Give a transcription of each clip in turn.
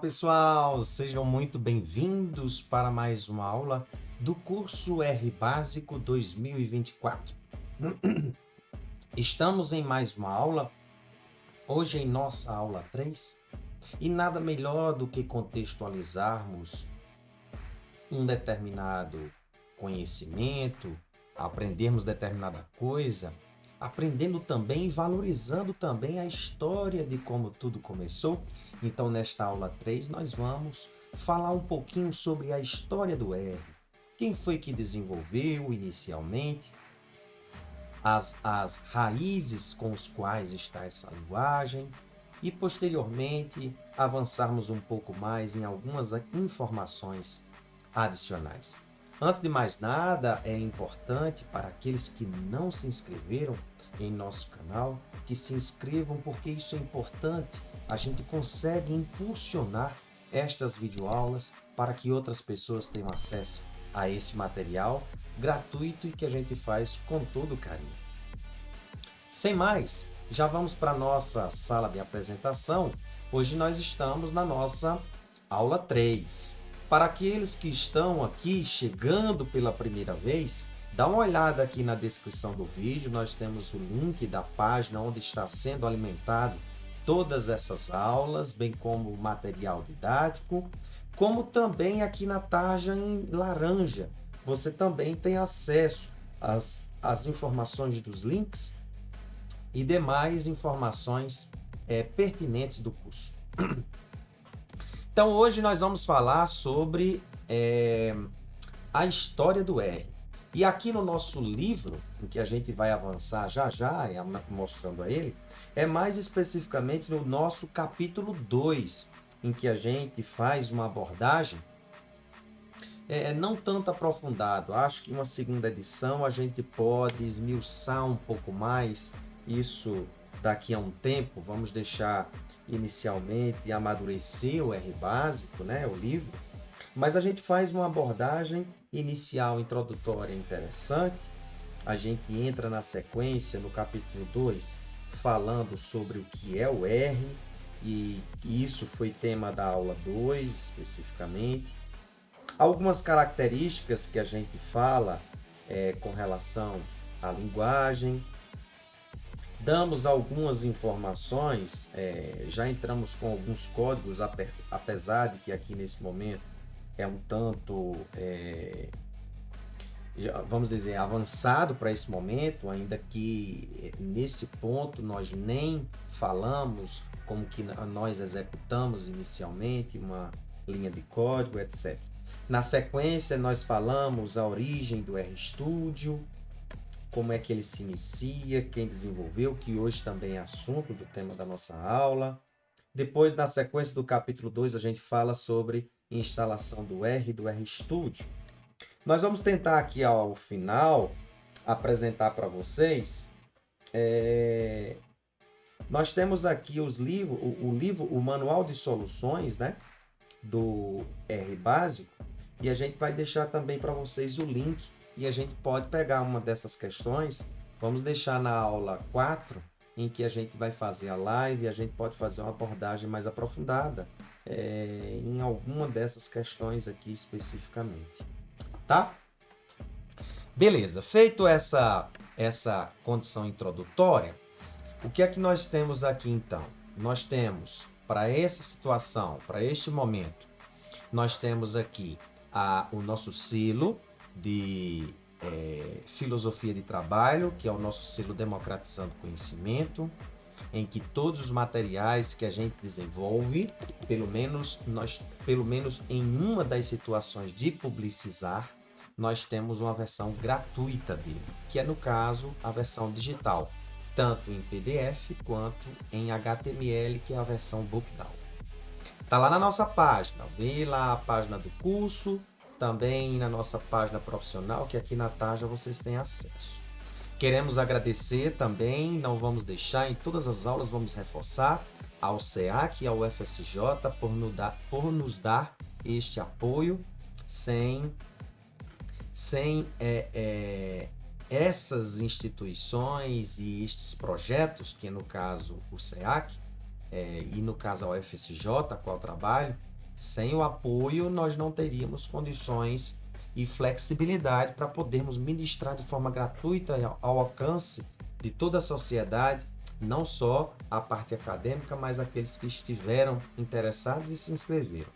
pessoal, sejam muito bem-vindos para mais uma aula do curso R Básico 2024. Estamos em mais uma aula, hoje em nossa aula 3, e nada melhor do que contextualizarmos um determinado conhecimento, aprendermos determinada coisa, aprendendo também e valorizando também a história de como tudo começou. Então, nesta aula 3, nós vamos falar um pouquinho sobre a história do R. Quem foi que desenvolveu inicialmente, as raízes com as quais está essa linguagem e, posteriormente, avançarmos um pouco mais em algumas informações adicionais. Antes de mais nada, é importante para aqueles que não se inscreveram em nosso canal, que se inscrevam, porque isso é importante. A gente consegue impulsionar estas videoaulas para que outras pessoas tenham acesso a esse material gratuito e que a gente faz com todo carinho. Sem mais, já vamos para a nossa sala de apresentação. Hoje nós estamos na nossa aula 3. Para aqueles que estão aqui chegando pela primeira vez, dá uma olhada aqui na descrição do vídeo, nós temos o link da página onde está sendo alimentado todas essas aulas, bem como o material didático, como também aqui na tarja em laranja. Você também tem acesso às informações dos links e demais informações pertinentes do curso. Então, hoje nós vamos falar sobre a história do R. E aqui no nosso livro, em que a gente vai avançar já, mostrando a ele, é mais especificamente no nosso capítulo 2, em que a gente faz uma abordagem não tanto aprofundado. Acho que em uma segunda edição a gente pode esmiuçar um pouco mais isso daqui a um tempo. Vamos deixar inicialmente amadurecer o R básico, né, o livro, mas a gente faz uma abordagem inicial, introdutória interessante. A gente entra na sequência no capítulo 2 falando sobre o que é o R, e isso foi tema da aula 2 especificamente. Algumas características que a gente fala com relação à linguagem. Damos algumas informações, já entramos com alguns códigos, apesar de que aqui nesse momento é um tanto, vamos dizer, avançado para esse momento, ainda que nesse ponto nós nem falamos como que nós executamos inicialmente uma linha de código, etc. Na sequência, nós falamos a origem do RStudio, como é que ele se inicia, quem desenvolveu, que hoje também é assunto do tema da nossa aula. Depois, na sequência do capítulo 2, a gente fala sobre instalação do R e do RStudio. Nós vamos tentar aqui ao final apresentar para vocês. Nós temos aqui os livros, o manual de soluções, né, do R básico, e a gente vai deixar também para vocês o link. E a gente pode pegar uma dessas questões, vamos deixar na aula 4, em que a gente vai fazer a live, e a gente pode fazer uma abordagem mais aprofundada em alguma dessas questões aqui especificamente. Tá? Beleza, feito essa condição introdutória, o que é que nós temos aqui então? Nós temos, para essa situação, para este momento, nós temos aqui o nosso selo de filosofia de trabalho, que é o nosso selo Democratizando Conhecimento, em que todos os materiais que a gente desenvolve, pelo menos em uma das situações de publicizar, nós temos uma versão gratuita dele, que é no caso a versão digital, tanto em PDF quanto em HTML, que é a versão Bookdown. Tá lá na nossa página, vê lá a página do curso, também na nossa página profissional, que aqui na tarja vocês têm acesso. Queremos agradecer também, não vamos deixar, em todas as aulas vamos reforçar, ao SEAC e ao UFSJ por nos dar este apoio. Sem essas instituições e estes projetos, que no caso o SEAC, e no caso a UFSJ, a qual trabalho, Sem o apoio, nós não teríamos condições e flexibilidade para podermos ministrar de forma gratuita ao alcance de toda a sociedade, não só a parte acadêmica, mas aqueles que estiveram interessados e se inscreveram.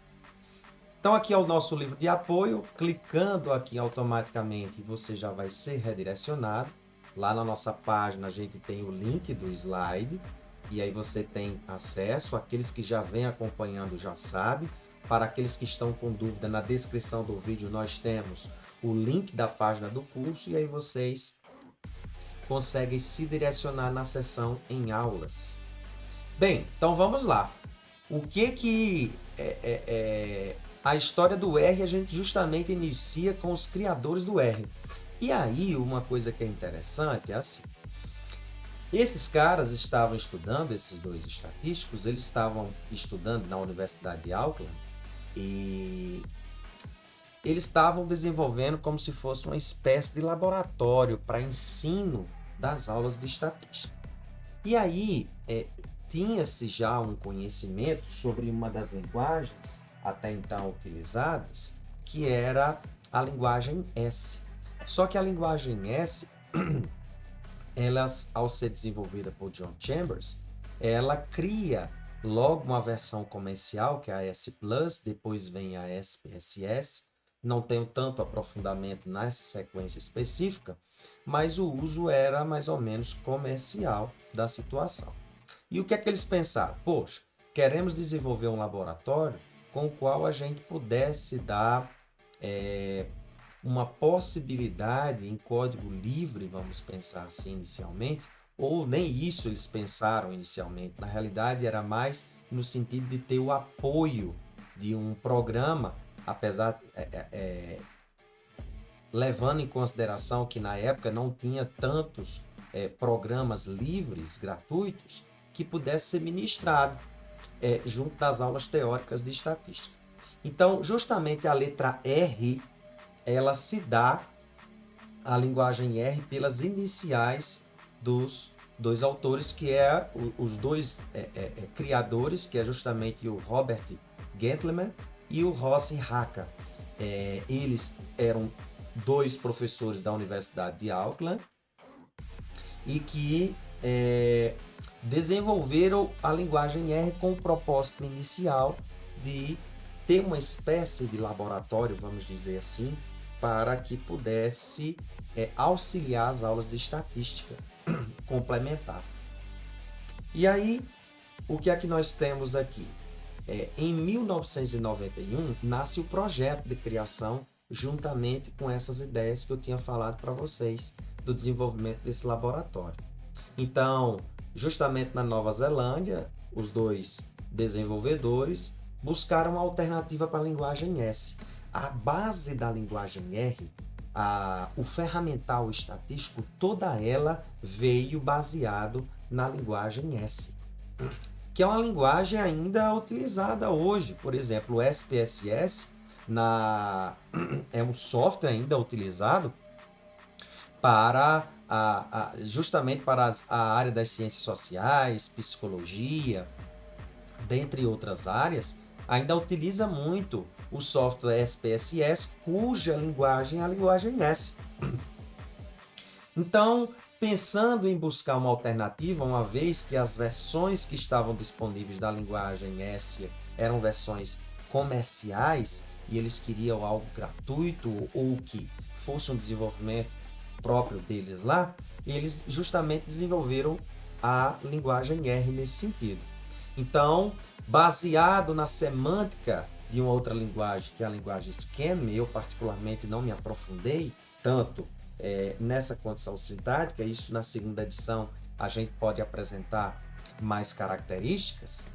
Então aqui é o nosso livro de apoio, clicando aqui automaticamente você já vai ser redirecionado. Lá na nossa página a gente tem o link do slide e aí você tem acesso, aqueles que já vêm acompanhando já sabem. Para aqueles que estão com dúvida, na descrição do vídeo nós temos o link da página do curso e aí vocês conseguem se direcionar na seção em aulas. Bem, então vamos lá. O que a história do R a gente justamente inicia com os criadores do R. E aí uma coisa que é interessante é assim. Esses caras estavam estudando, esses dois estatísticos, eles estavam estudando na Universidade de Auckland e eles estavam desenvolvendo como se fosse uma espécie de laboratório para ensino das aulas de estatística. E aí tinha-se já um conhecimento sobre uma das linguagens até então utilizadas, que era a linguagem S. Só que a linguagem S, ela, ao ser desenvolvida por John Chambers, ela cria logo uma versão comercial, que é a S+, depois vem a SPSS. Não tenho tanto aprofundamento nessa sequência específica, mas o uso era mais ou menos comercial da situação. E o que é que eles pensaram? Poxa, queremos desenvolver um laboratório com o qual a gente pudesse dar uma possibilidade em código livre, vamos pensar assim inicialmente, ou nem isso eles pensaram inicialmente. Na realidade, era mais no sentido de ter o apoio de um programa, apesar levando em consideração que na época não tinha tantos programas livres, gratuitos, que pudesse ser ministrado junto das aulas teóricas de estatística. Então, justamente a letra R, ela se dá a linguagem R pelas iniciais dos dois autores, que os dois criadores, que é justamente o Robert Gentleman e o Rossi Haka. Eles eram dois professores da Universidade de Auckland e que desenvolveram a linguagem R com o propósito inicial de ter uma espécie de laboratório, vamos dizer assim, para que pudesse auxiliar as aulas de estatística complementar. E aí, o que é que nós temos aqui? Em 1991, nasce o projeto de criação, juntamente com essas ideias que eu tinha falado para vocês, do desenvolvimento desse laboratório. Então, justamente na Nova Zelândia, os dois desenvolvedores buscaram uma alternativa para a linguagem S. A base da linguagem R, o ferramental estatístico, toda ela veio baseado na linguagem S, que é uma linguagem ainda utilizada hoje. Por exemplo, o SPSS é um software ainda utilizado para justamente para a área das ciências sociais, psicologia, dentre outras áreas, ainda utiliza muito o software SPSS, cuja linguagem é a linguagem S. Então, pensando em buscar uma alternativa, uma vez que as versões que estavam disponíveis da linguagem S eram versões comerciais e eles queriam algo gratuito ou que fosse um desenvolvimento próprio deles lá, eles justamente desenvolveram a linguagem R nesse sentido. Então, baseado na semântica de uma outra linguagem, que é a linguagem Scheme, eu particularmente não me aprofundei tanto nessa condição sintática, isso na segunda edição a gente pode apresentar mais características,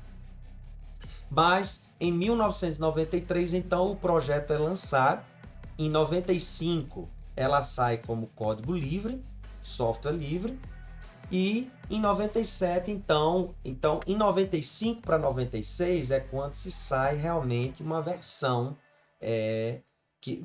mas em 1993, então, o projeto é lançado. Em 95, ela sai como código livre, software livre, e em 97, então em 95 para 96 é quando se sai realmente uma versão que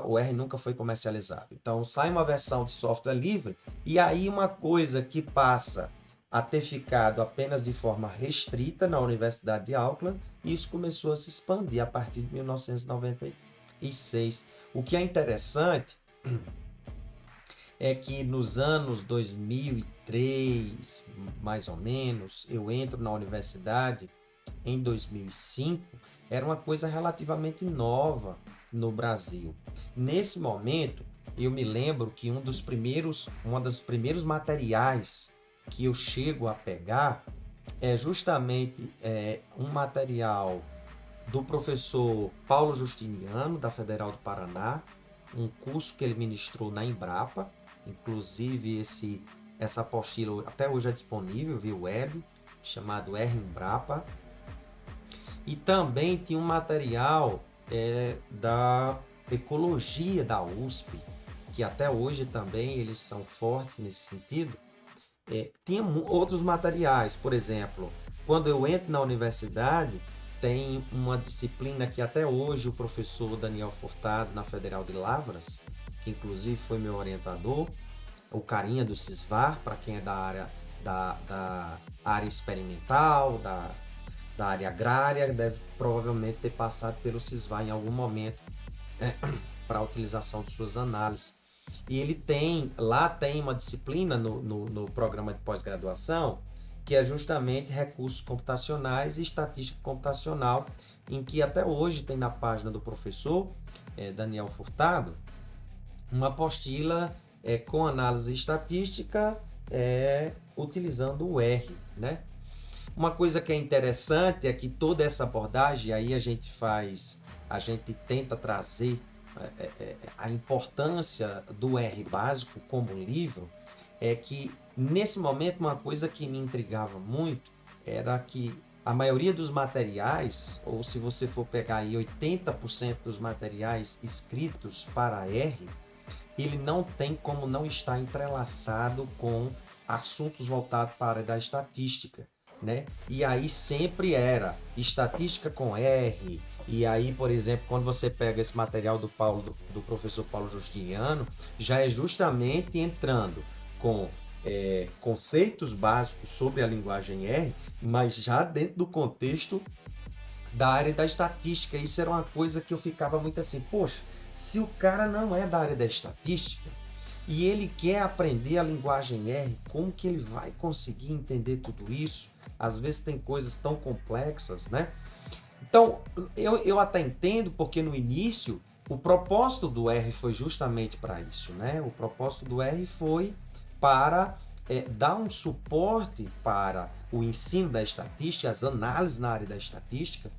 o R nunca foi comercializado. Então sai uma versão de software livre e aí uma coisa que passa a ter ficado apenas de forma restrita na Universidade de Auckland e isso começou a se expandir a partir de 1996. O que é interessante é que nos anos 2003, mais ou menos, eu entro na universidade em 2005, era uma coisa relativamente nova no Brasil. Nesse momento, eu me lembro que um dos primeiros materiais que eu chego a pegar é justamente um material do professor Paulo Justiniano, da Federal do Paraná, um curso que ele ministrou na Embrapa. Inclusive, essa apostila até hoje é disponível via web, chamado R Embrapa. E também tinha um material da Ecologia da USP, que até hoje também eles são fortes nesse sentido. Tinha outros materiais, por exemplo, quando eu entro na universidade, tem uma disciplina que até hoje o professor Daniel Furtado, na Federal de Lavras, que inclusive foi meu orientador, o carinha do CISVAR, para quem é da área experimental, da área agrária, deve provavelmente ter passado pelo CISVAR em algum momento para a utilização de suas análises. E ele tem uma disciplina no programa de pós-graduação que é justamente recursos computacionais e estatística computacional, em que até hoje tem na página do professor Daniel Furtado uma apostila com análise estatística utilizando o R, né? Uma coisa que é interessante é que toda essa abordagem, aí a gente tenta trazer a importância do R básico como livro, é que nesse momento uma coisa que me intrigava muito era que a maioria dos materiais, ou se você for pegar aí 80% dos materiais escritos para R, ele não tem como não estar entrelaçado com assuntos voltados para a área da estatística, né? E aí sempre era estatística com R. E aí, por exemplo, quando você pega esse material do professor Paulo Justiniano, já é justamente entrando com conceitos básicos sobre a linguagem R, mas já dentro do contexto da área da estatística. Isso era uma coisa que eu ficava muito assim, poxa, se o cara não é da área da estatística e ele quer aprender a linguagem R, como que ele vai conseguir entender tudo isso? Às vezes tem coisas tão complexas, né? Então, eu até entendo, porque no início o propósito do R foi justamente para isso, né? O propósito do R foi para dar um suporte para o ensino da estatística, as análises na área da estatística,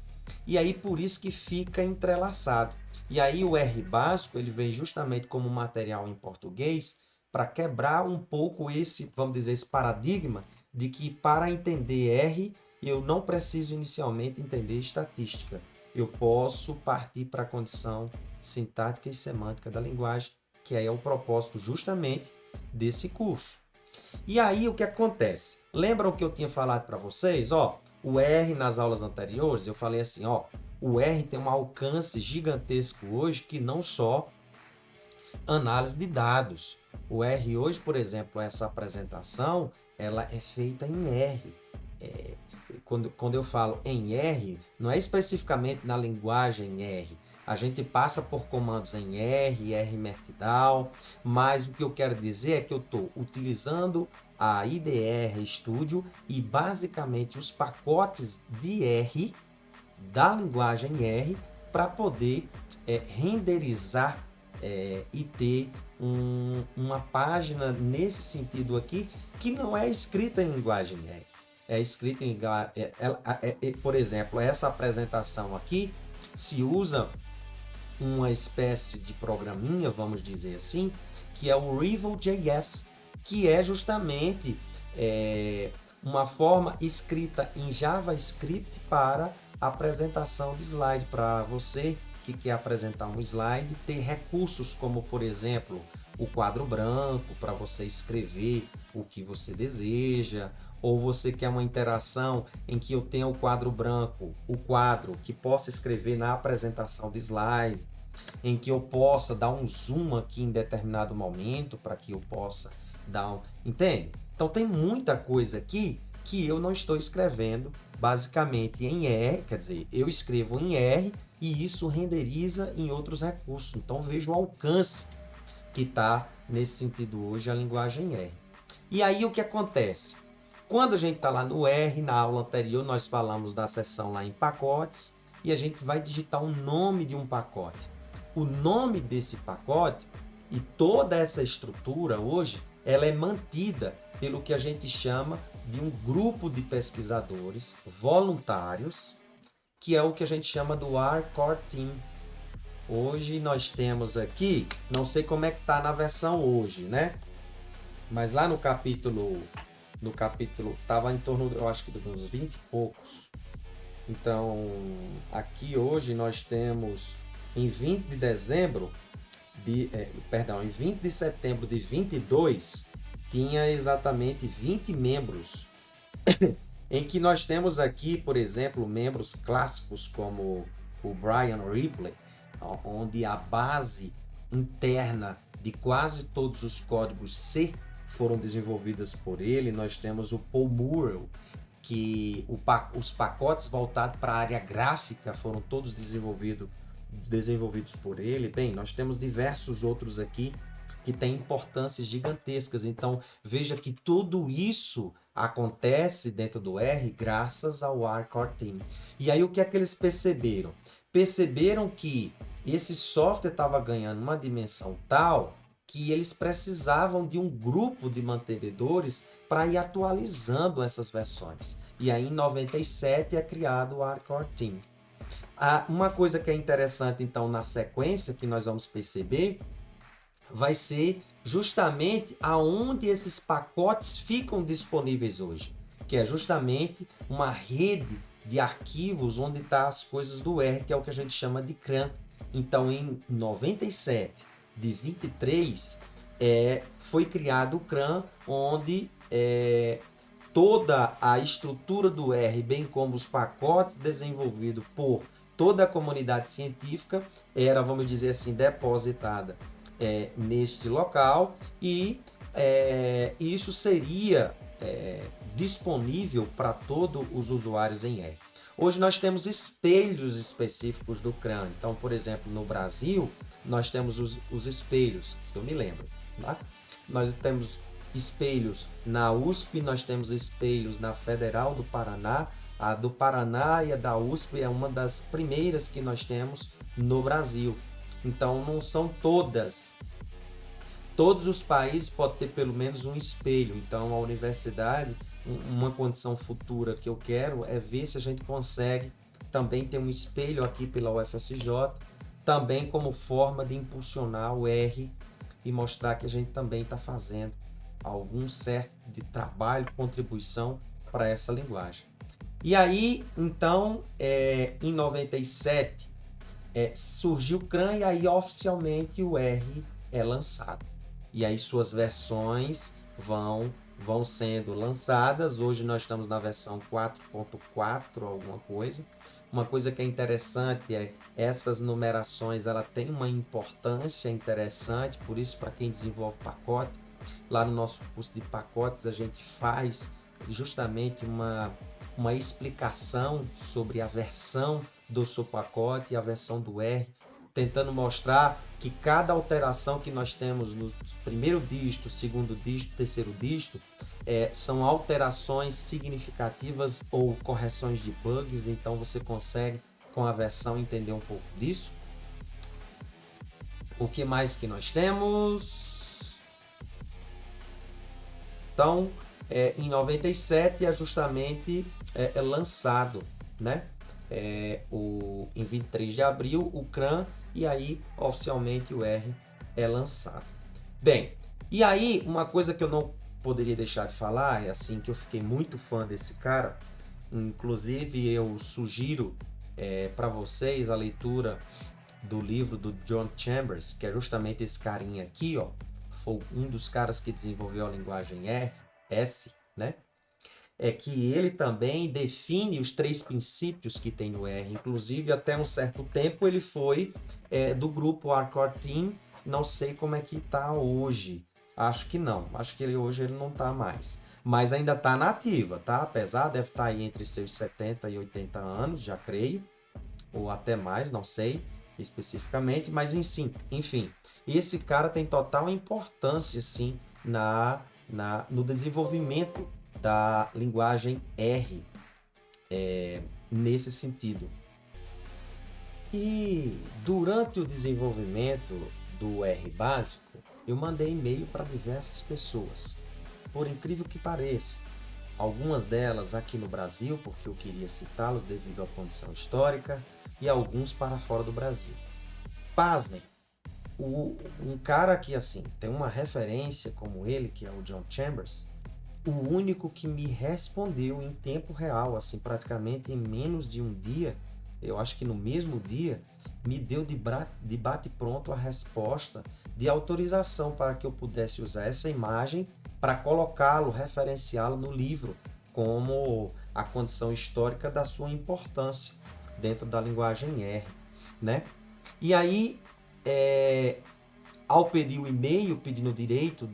e aí por isso que fica entrelaçado. E aí o R básico, ele vem justamente como material em português para quebrar um pouco esse, vamos dizer, esse paradigma de que para entender R, eu não preciso inicialmente entender estatística. Eu posso partir para a condição sintática e semântica da linguagem, que é o propósito justamente desse curso. E aí o que acontece? Lembram que eu tinha falado para vocês? O R nas aulas anteriores, eu falei assim, o R tem um alcance gigantesco hoje que não só análise de dados. O R hoje, por exemplo, essa apresentação, ela é feita em R. Quando eu falo em R, não é especificamente na linguagem R. A gente passa por comandos em R, R Markdown, mas o que eu quero dizer é que eu estou utilizando a IDE Studio e basicamente os pacotes de R, da linguagem R, para poder renderizar e ter uma página nesse sentido aqui que não é escrita em linguagem R. É escrita em por exemplo, essa apresentação aqui se usa uma espécie de programinha, vamos dizer assim, que é o Rival.js, que é justamente uma forma escrita em JavaScript para apresentação de slide, para você que quer apresentar um slide, ter recursos como, por exemplo, o quadro branco para você escrever o que você deseja, ou você quer uma interação em que eu tenha o quadro branco, o quadro que possa escrever na apresentação de slide, em que eu possa dar um zoom aqui em determinado momento para que eu possa dar um... Entende? Então tem muita coisa aqui que eu não estou escrevendo basicamente em R, quer dizer, eu escrevo em R e isso renderiza em outros recursos. Então veja o alcance que está nesse sentido hoje a linguagem R. E aí o que acontece? Quando a gente está lá no R, na aula anterior nós falamos da seção lá em pacotes e a gente vai digitar o nome de um pacote. O nome desse pacote e toda essa estrutura hoje, ela é mantida pelo que a gente chama de um grupo de pesquisadores voluntários, que é o que a gente chama do R Core Team. Hoje nós temos aqui, não sei como é que está na versão hoje, né? Mas lá no capítulo estava em torno, eu acho que de uns 20 e poucos. Então, aqui hoje nós temos em 20 de dezembro em 20 de setembro de 22, tinha exatamente 20 membros, em que nós temos aqui, por exemplo, membros clássicos como o Brian Ripley, onde a base interna de quase todos os códigos C foram desenvolvidas por ele. Nós temos o Paul Murrell, que os pacotes voltados para a área gráfica foram todos desenvolvidos por ele. Bem, nós temos diversos outros aqui que têm importâncias gigantescas. Então, veja que tudo isso acontece dentro do R graças ao R Core Team. E aí, o que é que eles perceberam? Perceberam que esse software estava ganhando uma dimensão tal que eles precisavam de um grupo de mantenedores para ir atualizando essas versões. E aí, em 97, é criado o R Core Team. Uma coisa que é interessante, então, na sequência que nós vamos perceber, vai ser justamente aonde esses pacotes ficam disponíveis hoje, que é justamente uma rede de arquivos onde estão as coisas do R, que é o que a gente chama de CRAN. Então, em 97 de 23, foi criado o CRAN, onde toda a estrutura do R, bem como os pacotes desenvolvidos por toda a comunidade científica, era, vamos dizer assim, depositada neste local e isso seria disponível para todos os usuários em R. Hoje nós temos espelhos específicos do CRAN. Então, por exemplo, no Brasil, nós temos os espelhos, que eu me lembro. Tá? Nós temos espelhos na USP, nós temos espelhos na Federal do Paraná. A do Paraná e a da USP é uma das primeiras que nós temos no Brasil. Então, não são todas. Todos os países podem ter pelo menos um espelho. Então, a universidade, uma condição futura que eu quero é ver se a gente consegue também ter um espelho aqui pela UFSJ, também como forma de impulsionar o R e mostrar que a gente também está fazendo algum certo de trabalho, contribuição para essa linguagem. E aí, então, em 97, surgiu o CRAN e aí oficialmente o R é lançado. E aí suas versões vão sendo lançadas. Hoje nós estamos na versão 4.4, alguma coisa. Uma coisa que é interessante é essas numerações, ela tem uma importância interessante, por isso para quem desenvolve pacote, lá no nosso curso de pacotes a gente faz justamente uma explicação sobre a versão do seu pacote e a versão do R, tentando mostrar que cada alteração que nós temos no primeiro dígito, segundo dígito, terceiro dígito, são alterações significativas ou correções de bugs, então você consegue com a versão entender um pouco disso. O que mais que nós temos? Então, em 97 é justamente lançado, né? Em 23 de abril o CRAN e aí oficialmente o R é lançado. Bem, e aí uma coisa que eu não poderia deixar de falar é assim que eu fiquei muito fã desse cara, inclusive eu sugiro para vocês a leitura do livro do John Chambers, que é justamente esse carinha aqui, ó, foi um dos caras que desenvolveu a linguagem S, né? É que ele também define os 3 princípios que tem no R. Inclusive, até um certo tempo, ele foi do grupo R Core Team. Não sei como é que está hoje. Acho que não. Acho que hoje ele não está mais. Mas ainda está na ativa, tá? Apesar, deve estar aí entre seus 70 e 80 anos, já creio. Ou até mais, não sei especificamente. Mas enfim. Esse cara tem total importância, sim, no desenvolvimento da linguagem R, nesse sentido. E durante o desenvolvimento do R básico, eu mandei e-mail para diversas pessoas. Por incrível que pareça, algumas delas aqui no Brasil, porque eu queria citá-los devido à condição histórica, e alguns para fora do Brasil. Pasmem, um cara que assim tem uma referência como ele, que é o John Chambers, o único que me respondeu em tempo real, assim, praticamente em menos de um dia, eu acho que no mesmo dia, me deu de bate-pronto a resposta de autorização para que eu pudesse usar essa imagem para colocá-lo, referenciá-lo no livro, como a condição histórica da sua importância dentro da linguagem R, né? E aí, ao pedir o e-mail pedindo direito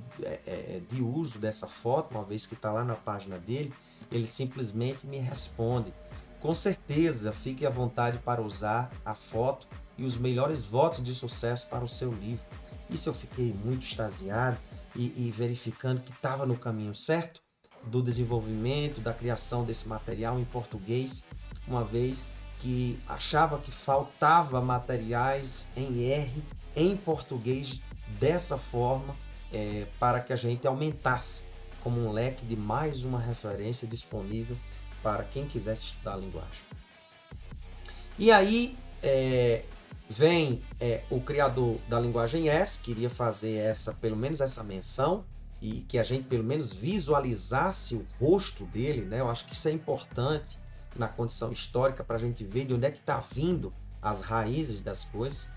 de uso dessa foto, uma vez que está lá na página dele, ele simplesmente me responde: com certeza, fique à vontade para usar a foto e os melhores votos de sucesso para o seu livro. Isso eu fiquei muito extasiado e verificando que estava no caminho certo do desenvolvimento, da criação desse material em português, uma vez que achava que faltava materiais em R em português dessa forma, para que a gente aumentasse como um leque de mais uma referência disponível para quem quisesse estudar a linguagem. E aí vem o criador da linguagem S, queria fazer pelo menos essa menção, e que a gente pelo menos visualizasse o rosto dele, né? Eu acho que isso é importante na condição histórica para a gente ver de onde é que está vindo as raízes das coisas.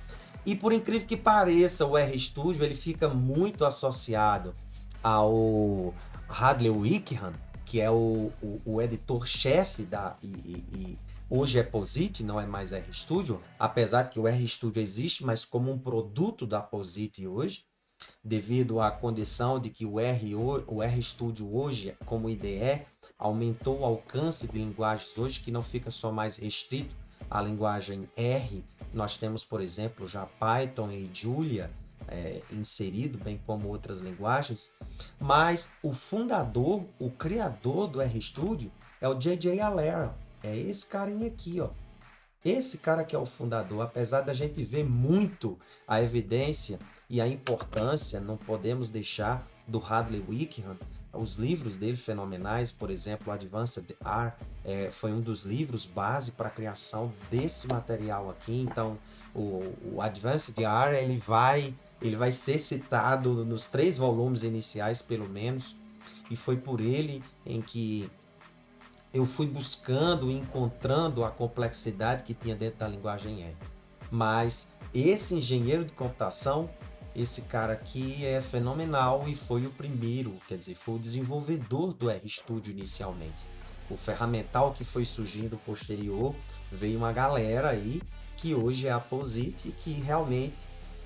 E por incrível que pareça, o RStudio ele fica muito associado ao Hadley Wickham, que é o editor-chefe e hoje é POSIT, não é mais RStudio, apesar de que o RStudio existe, mas como um produto da POSIT hoje, devido à condição de que o RStudio hoje, como IDE, aumentou o alcance de linguagens hoje, que não fica só mais restrito à linguagem R. Nós temos, por exemplo, já Python e Julia inserido, bem como outras linguagens. Mas o fundador, o criador do RStudio é o J.J. Allera. É esse carinha aqui, ó. Esse cara que é o fundador, apesar da gente ver muito a evidência e a importância, não podemos deixar, do Hadley Wickham, os livros dele fenomenais, por exemplo, Advanced R, foi um dos livros base para a criação desse material aqui. Então, o Advanced R ele vai ser citado nos 3 volumes iniciais, pelo menos, e foi por ele em que eu fui buscando e encontrando a complexidade que tinha dentro da linguagem R. Mas esse engenheiro de computação, esse cara aqui é fenomenal e foi o primeiro, quer dizer, foi o desenvolvedor do RStudio inicialmente. O ferramental que foi surgindo posterior, veio uma galera aí que hoje é a POSIT, que realmente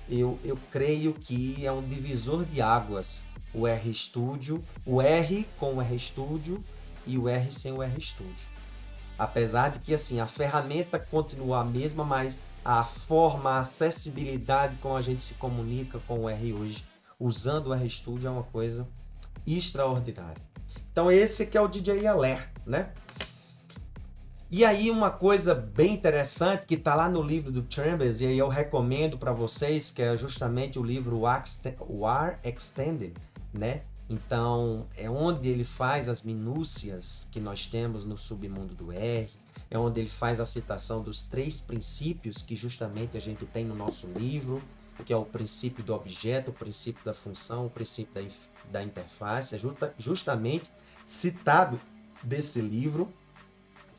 eu creio que é um divisor de águas. O RStudio, o R com o RStudio e o R sem o RStudio. Apesar de que assim, a ferramenta continua a mesma, mas a forma, a acessibilidade como a gente se comunica com o R hoje, usando o RStudio, é uma coisa extraordinária. Então esse aqui é o J.J. Allera, né? E aí uma coisa bem interessante que está lá no livro do Chambers, e aí eu recomendo para vocês, que é justamente o livro R Extended, né? Então, é onde ele faz as minúcias que nós temos no submundo do R, é onde ele faz a citação dos 3 princípios que justamente a gente tem no nosso livro, que é o princípio do objeto, o princípio da função, o princípio da interface, é justamente citado desse livro.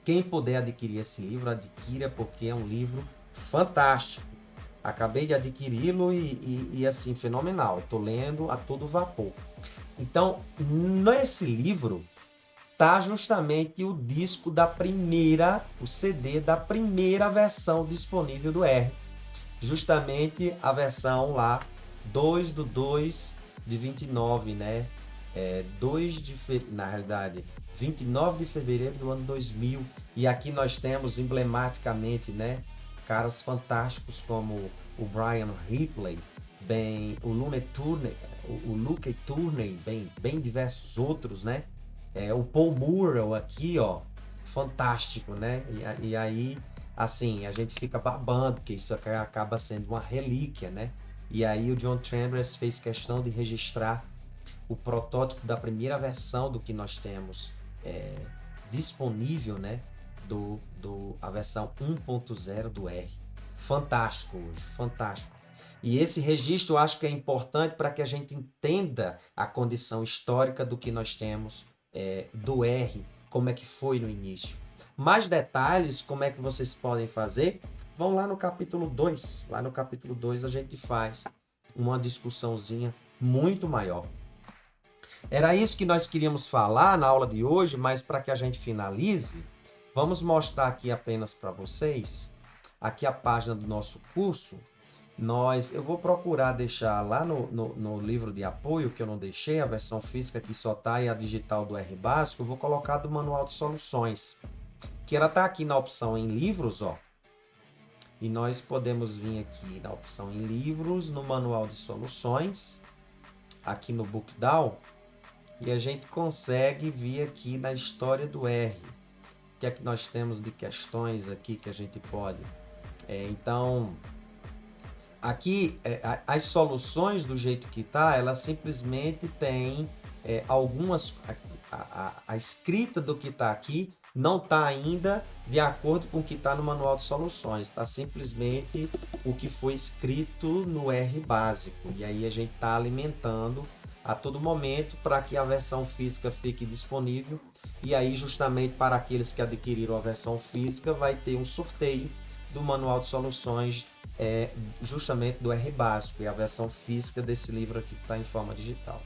Quem puder adquirir esse livro, adquira, porque é um livro fantástico. Acabei de adquiri-lo e assim, fenomenal. Estou lendo a todo vapor. Então, nesse livro, tá justamente o disco da primeira, o CD da primeira versão disponível do R. Justamente a versão lá 2 do 2 de 29, né? 29 de fevereiro do ano 2000. E aqui nós temos emblematicamente, né, caras fantásticos como o Brian Ripley, bem, o Luke Turney, bem diversos outros, né? O Paul Murrell aqui, ó, fantástico, né? E aí, assim, a gente fica babando, porque isso acaba sendo uma relíquia, né? E aí o John Chambers fez questão de registrar o protótipo da primeira versão do que nós temos disponível, né? A versão 1.0 do R. Fantástico hoje, fantástico. E esse registro eu acho que é importante para que a gente entenda a condição histórica do que nós temos do R, como é que foi no início. Mais detalhes, como é que vocês podem fazer, vão lá no capítulo 2. Lá no capítulo 2 a gente faz uma discussãozinha muito maior. Era isso que nós queríamos falar na aula de hoje, mas para que a gente finalize, vamos mostrar aqui apenas para vocês, aqui a página do nosso curso. Eu vou procurar deixar lá no livro de apoio, que eu não deixei, a versão física que só está e a digital do R básico, eu vou colocar do Manual de Soluções, que ela está aqui na opção em livros, ó. E nós podemos vir aqui na opção em livros, no Manual de Soluções, aqui no Bookdown, e a gente consegue vir aqui na história do R. O que é que nós temos de questões aqui que a gente pode? Então, aqui, as soluções do jeito que está, elas simplesmente têm algumas... A escrita do que está aqui não está ainda de acordo com o que está no Manual de Soluções. Está simplesmente o que foi escrito no R básico. E aí a gente está alimentando a todo momento para que a versão física fique disponível. E aí, justamente para aqueles que adquiriram a versão física, vai ter um sorteio do Manual de Soluções, justamente do R básico, e a versão física desse livro aqui que está em forma digital.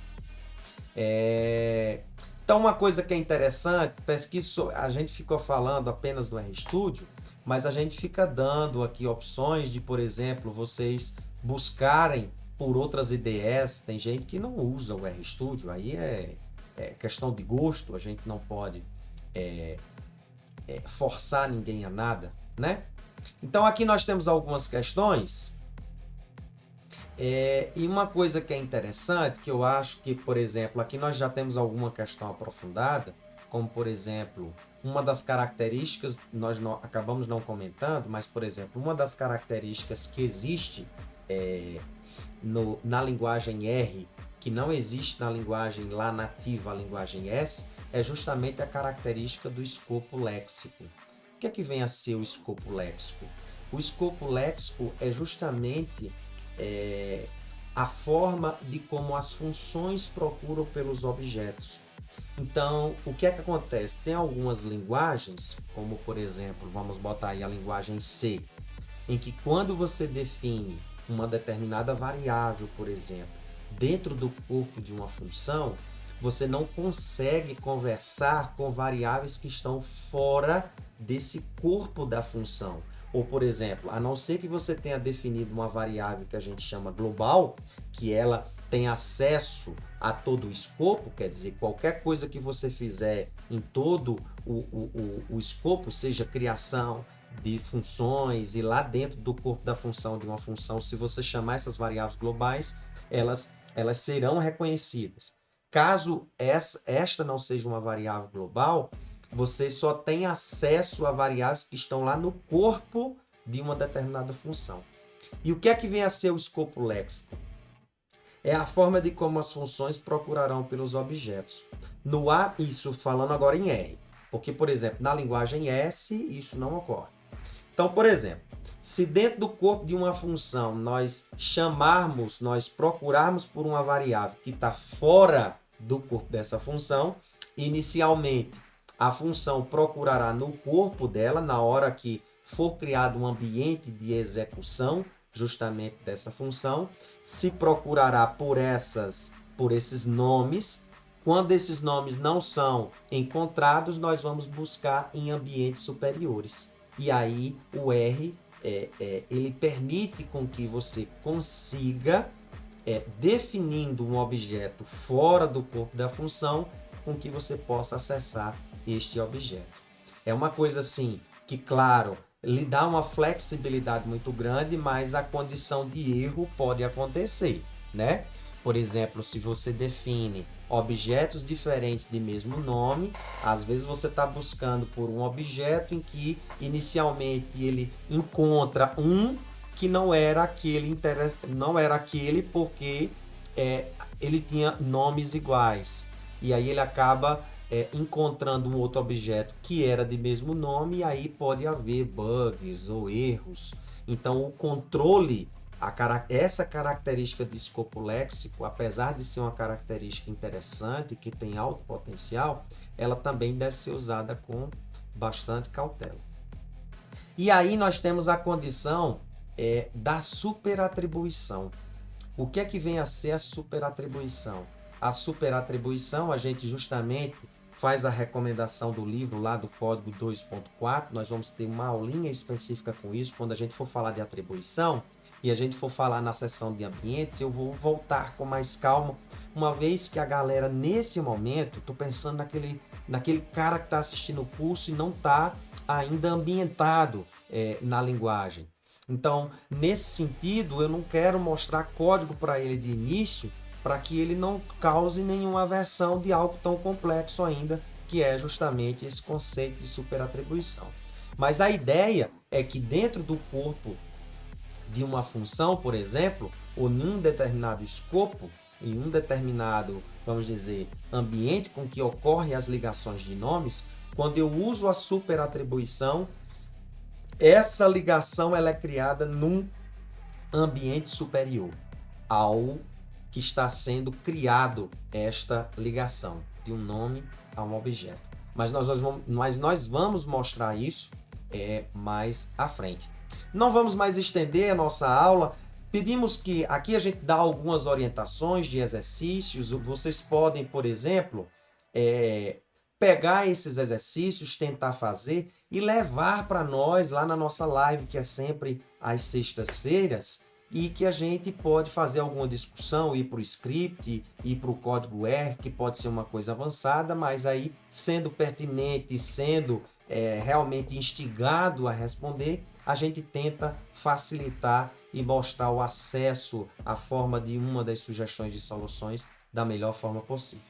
Então, uma coisa que é interessante, pesquisa, a gente ficou falando apenas do RStudio, mas a gente fica dando aqui opções de, por exemplo, vocês buscarem por outras IDEs. Tem gente que não usa o RStudio, aí é questão de gosto, a gente não pode forçar ninguém a nada, né? Então aqui nós temos algumas questões, e uma coisa que é interessante, que eu acho que, por exemplo, aqui nós já temos alguma questão aprofundada, como, por exemplo, uma das características, nós acabamos não comentando, mas, por exemplo, uma das características que existe na linguagem R, que não existe na linguagem lá nativa, a linguagem S, é justamente a característica do escopo léxico. O que é que vem a ser o escopo léxico? O escopo léxico é justamente a forma de como as funções procuram pelos objetos. Então, o que é que acontece? Tem algumas linguagens, como por exemplo, vamos botar aí a linguagem C, em que quando você define uma determinada variável, por exemplo, dentro do corpo de uma função, você não consegue conversar com variáveis que estão fora desse corpo da função. Ou, por exemplo, a não ser que você tenha definido uma variável que a gente chama global, que ela tem acesso a todo o escopo, quer dizer, qualquer coisa que você fizer em todo o escopo, seja criação de funções, e lá dentro do corpo da função de uma função, se você chamar essas variáveis globais, elas serão reconhecidas. Caso esta não seja uma variável global, você só tem acesso a variáveis que estão lá no corpo de uma determinada função. E o que é que vem a ser o escopo léxico? É a forma de como as funções procurarão pelos objetos. Isso falando agora em R, porque, por exemplo, na linguagem S, isso não ocorre. Então, por exemplo, se dentro do corpo de uma função nós procurarmos por uma variável que está fora do corpo dessa função, inicialmente a função procurará no corpo dela, na hora que for criado um ambiente de execução justamente dessa função, se procurará por esses nomes. Quando esses nomes não são encontrados, nós vamos buscar em ambientes superiores. E aí o R ele permite com que você consiga definindo um objeto fora do corpo da função com que você possa acessar este objeto. É uma coisa assim que, claro, lhe dá uma flexibilidade muito grande, mas a condição de erro pode acontecer, né? Por exemplo, se você define objetos diferentes de mesmo nome, às vezes você está buscando por um objeto em que inicialmente ele encontra um que não era aquele porque ele tinha nomes iguais. E aí ele acaba encontrando um outro objeto que era de mesmo nome, e aí pode haver bugs ou erros. Então o controle, essa característica de escopo léxico, apesar de ser uma característica interessante, que tem alto potencial, ela também deve ser usada com bastante cautela. E aí nós temos a condição da superatribuição. O que é que vem a ser a superatribuição? A superatribuição, a gente justamente faz a recomendação do livro lá do Código 2.4, nós vamos ter uma aulinha específica com isso, quando a gente for falar de atribuição, e a gente for falar na seção de ambientes, eu vou voltar com mais calma, uma vez que a galera, nesse momento, estou pensando naquele cara que está assistindo o curso e não está ainda ambientado na linguagem. Então, nesse sentido, eu não quero mostrar código para ele de início, para que ele não cause nenhuma aversão de algo tão complexo ainda, que é justamente esse conceito de superatribuição. Mas a ideia é que dentro do corpo de uma função, por exemplo, ou em um determinado escopo, em um determinado, vamos dizer, ambiente com que ocorrem as ligações de nomes, quando eu uso a superatribuição, essa ligação ela é criada num ambiente superior ao que está sendo criado esta ligação de um nome a um objeto. Mas nós vamos mostrar isso mais à frente. Não vamos mais estender a nossa aula. Pedimos que aqui a gente dá algumas orientações de exercícios. Vocês podem, por exemplo, pegar esses exercícios, tentar fazer e levar para nós lá na nossa live, que é sempre às sextas-feiras, e que a gente pode fazer alguma discussão, ir para o script, ir para o código R, que pode ser uma coisa avançada, mas aí sendo pertinente, sendo realmente instigado a responder, a gente tenta facilitar e mostrar o acesso à forma de uma das sugestões de soluções da melhor forma possível.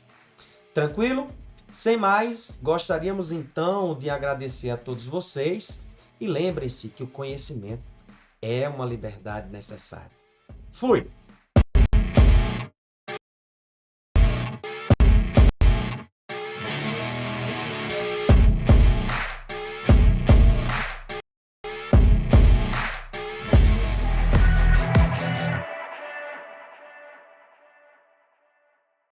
Tranquilo? Sem mais, gostaríamos então de agradecer a todos vocês e lembrem-se que o conhecimento é uma liberdade necessária. Fui!